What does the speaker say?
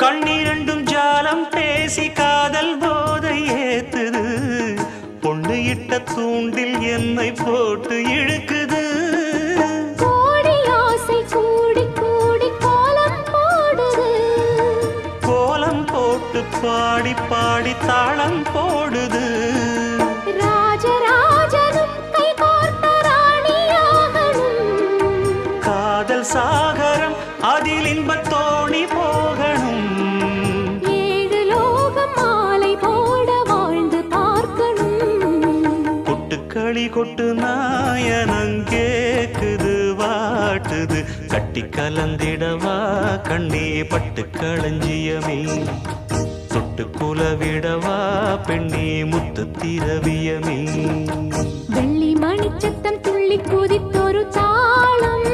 கண்ணிரண்டும் ஜாலம் பேசி காதல் போதை ஏத்துது பொண்ணு இட்ட தூண்டில் என்னை போட்டு இழுக்குது கோடி ஆசை கூடி கூடி கோலம் போடுது கோலம் போட்டு பாடி பாடி தாளம் போடுது ராஜராஜனும் கை கோர்த்த ராணியாகணும் காதல் சாகரம் அதில் இன்பத் தோணி போகணும் ஏழு லோகம் மாலை போட வாழ்ந்து பார்க்கணும் கொட்டுக்களி கொட்டு நாயனங்கேக்குது வாட்டுது கட்டி கலந்திடவா கண்ணே பட்டு களஞ்சியமே தொட்டு குலவிடவா பெண்ணே முத்து திரவியமே வெள்ளி மணிச்சத்தம் துள்ளி குதித்தொரு தாளம்